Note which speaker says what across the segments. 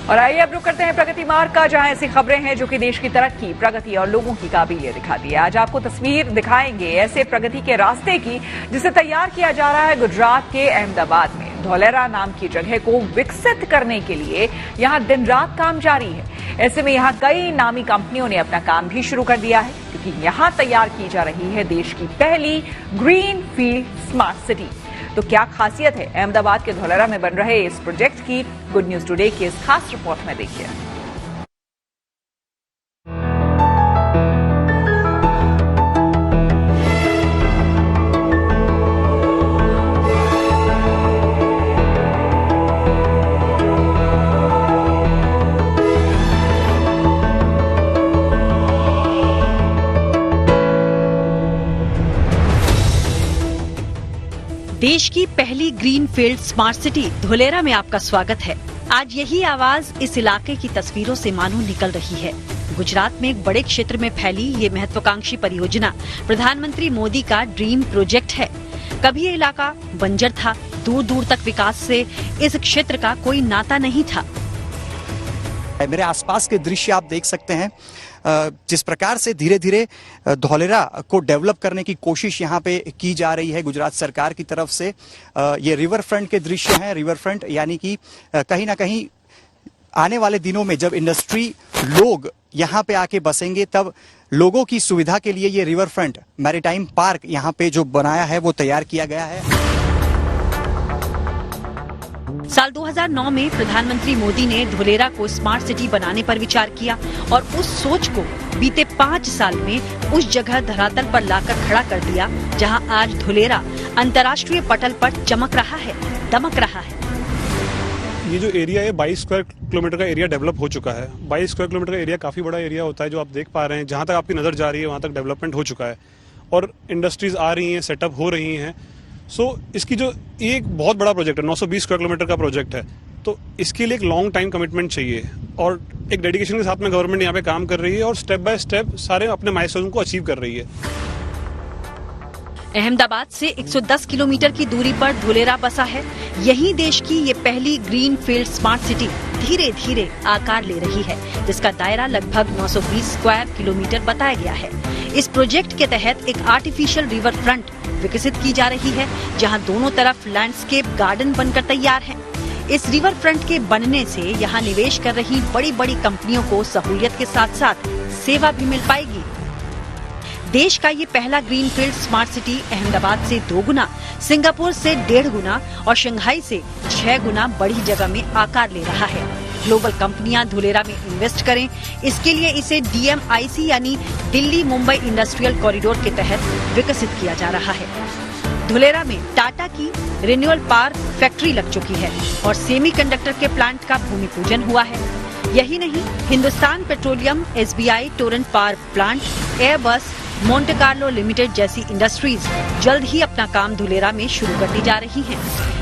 Speaker 1: और आइए अब रुक करते हैं प्रगति मार्ग का, जहां ऐसी खबरें हैं जो कि देश की तरक्की, प्रगति और लोगों की काबिलियत दिखाती है। आज आपको तस्वीर दिखाएंगे ऐसे प्रगति के रास्ते की जिसे तैयार किया जा रहा है गुजरात के अहमदाबाद में। धोलेरा नाम की जगह को विकसित करने के लिए यहां दिन रात काम जारी है। ऐसे में यहां कई नामी कंपनियों ने अपना काम भी शुरू कर दिया है, क्योंकि यहां तैयार की जा रही है देश की पहली ग्रीन फील्ड स्मार्ट सिटी। तो क्या खासियत है अहमदाबाद के धोलेरा में बन रहे इस प्रोजेक्ट की? गुड न्यूज टुडे की इस खास रिपोर्ट में देखिए।
Speaker 2: देश की पहली green field smart city Dholera में आपका स्वागत है। आज यही आवाज इस इलाके की तस्वीरों से मानो निकल रही है। गुजरात में एक बड़े क्षेत्र में फैली ये महत्वाकांक्षी परियोजना प्रधानमंत्री मोदी का ड्रीम प्रोजेक्ट है। कभी ये इलाका बंजर था, दूर दूर तक विकास से इस क्षेत्र का कोई नाता नहीं था।
Speaker 3: मेरे आसपास के दृश्य आप देख सकते हैं, जिस प्रकार से धीरे धीरे धोलेरा को डेवलप करने की कोशिश यहाँ पे की जा रही है गुजरात सरकार की तरफ से। ये रिवर फ्रंट के दृश्य हैं। रिवर फ्रंट यानी कि कहीं ना कहीं आने वाले दिनों में जब इंडस्ट्री लोग यहाँ पे आके बसेंगे, तब लोगों की सुविधा के लिए ये रिवर फ्रंट मैरीटाइम पार्क यहाँ पे जो बनाया है वो तैयार किया गया है।
Speaker 2: साल 2009 में प्रधानमंत्री मोदी ने धोलेरा को स्मार्ट सिटी बनाने पर विचार किया और उस सोच को बीते 5 साल में उस जगह धरातल पर लाकर खड़ा कर दिया, जहां आज धोलेरा अंतर्राष्ट्रीय पटल पर चमक रहा है, दमक रहा है।
Speaker 4: ये जो एरिया है 22 स्क्वायर किलोमीटर का एरिया डेवलप हो चुका है। 22 स्क्वायर किलोमीटर का एरिया काफी बड़ा एरिया होता है, जो आप देख पा रहे हैं। जहां तक आपकी नजर जा रही है वहां तक डेवलपमेंट हो चुका है और इंडस्ट्रीज आ रही हैं, सेटअप हो रही हैं। इसकी जो एक बहुत बड़ा प्रोजेक्ट है, 920 स्क्वायर किलोमीटर का प्रोजेक्ट है, तो इसके लिए एक लॉन्ग टाइम कमिटमेंट चाहिए और एक डेडिकेशन के साथ में गवर्नमेंट यहाँ पे काम कर रही है और स्टेप बाय स्टेप सारे अपने माइलस्टोन को अचीव कर रही है।
Speaker 2: अहमदाबाद से 110 किलोमीटर की दूरी पर धोलेरा बसा है। यही देश की ये पहली ग्रीन फील्ड स्मार्ट सिटी धीरे धीरे आकार ले रही है, जिसका दायरा लगभग 920 स्क्वायर किलोमीटर बताया गया है। इस प्रोजेक्ट के तहत एक आर्टिफिशियल रिवर फ्रंट विकसित की जा रही है, जहां दोनों तरफ लैंडस्केप गार्डन बनकर तैयार है। इस रिवर फ्रंट के बनने से यहां निवेश कर रही बड़ी बड़ी कंपनियों को सहूलियत के साथ साथ सेवा भी मिल पाएगी। देश का ये पहला green field smart city Ahmedabad से 2 गुना, सिंगापुर से 1.5 गुना और शंघाई से 6 गुना बड़ी जगह में आकार ले रहा है। ग्लोबल कंपनियां धोलेरा में इन्वेस्ट करें, इसके लिए इसे DMIC यानी दिल्ली मुंबई इंडस्ट्रियल कॉरिडोर के तहत विकसित किया जा रहा है। धोलेरा में टाटा की रिन्यूअल पावर फैक्ट्री लग चुकी है और सेमीकंडक्टर के प्लांट का भूमि पूजन हुआ है। यही नहीं, Hindustan petroleum, SBI Torrent power plant, Airbus, Monte Carlo limited जैसी इंडस्ट्रीज जल्द ही अपना काम धोलेरा में शुरू करने जा रही हैं।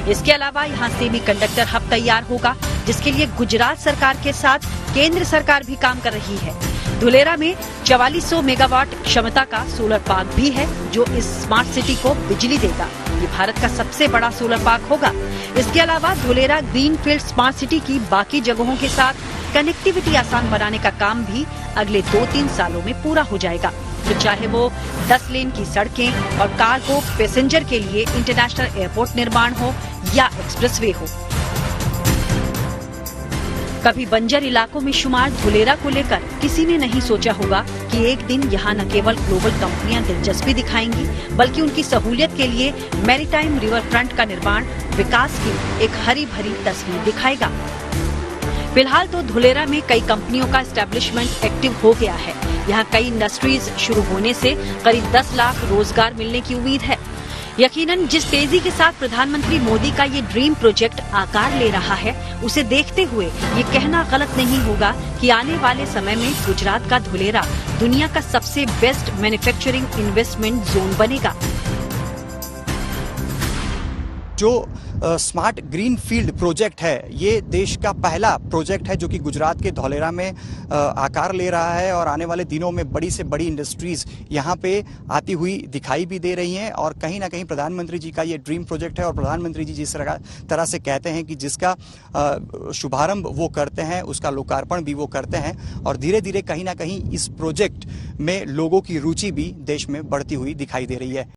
Speaker 2: इसके अलावा यहाँ सेमीकंडक्टर हब तैयार होगा, जिसके लिए गुजरात सरकार के साथ केंद्र सरकार भी काम कर रही है। धोलेरा में 4400 मेगावाट क्षमता का सोलर पार्क भी है, जो इस स्मार्ट सिटी को बिजली देगा। ये भारत का सबसे बड़ा सोलर पार्क होगा। इसके अलावा Dholera green field smart city की बाकी जगहों के साथ कनेक्टिविटी आसान बनाने का काम भी अगले 2-3 सालों में पूरा हो जाएगा। तो चाहे वो 10 लेन की सड़कें और कार्गो पैसेंजर के लिए इंटरनेशनल एयरपोर्ट निर्माण हो या एक्सप्रेसवे हो। कभी बंजर इलाकों में शुमार धोलेरा को लेकर किसी ने नहीं सोचा होगा कि एक दिन यहाँ न केवल ग्लोबल कंपनियां दिलचस्पी दिखाएंगी, बल्कि उनकी सहूलियत के लिए मैरीटाइम रिवर फ्रंट का निर्माण विकास की एक हरी भरी तस्वीर दिखाएगा। फिलहाल तो धोलेरा में कई कंपनियों का एस्टेब्लिशमेंट एक्टिव हो गया है। यहाँ कई इंडस्ट्रीज शुरू होने से करीब 10 लाख रोजगार मिलने की उम्मीद है। यकीनन जिस तेजी के साथ प्रधानमंत्री मोदी का ये ड्रीम प्रोजेक्ट आकार ले रहा है, उसे देखते हुए ये कहना गलत नहीं होगा कि आने वाले समय में गुजरात का धोलेरा दुनिया का सबसे बेस्ट मैन्युफैक्चरिंग इन्वेस्टमेंट जोन बनेगा।
Speaker 3: जो स्मार्ट ग्रीन फील्ड प्रोजेक्ट है, ये देश का पहला प्रोजेक्ट है जो कि गुजरात के धौलेरा में आकार ले रहा है और आने वाले दिनों में बड़ी से बड़ी इंडस्ट्रीज यहाँ पे आती हुई दिखाई भी दे रही हैं। और कहीं ना कहीं प्रधानमंत्री जी का ये ड्रीम प्रोजेक्ट है और प्रधानमंत्री जी जिस तरह से कहते हैं कि जिसका शुभारंभ वो करते हैं उसका लोकार्पण भी वो करते हैं और धीरे धीरे कहीं ना कहीं इस प्रोजेक्ट में लोगों की रुचि भी देश में बढ़ती हुई दिखाई दे रही है।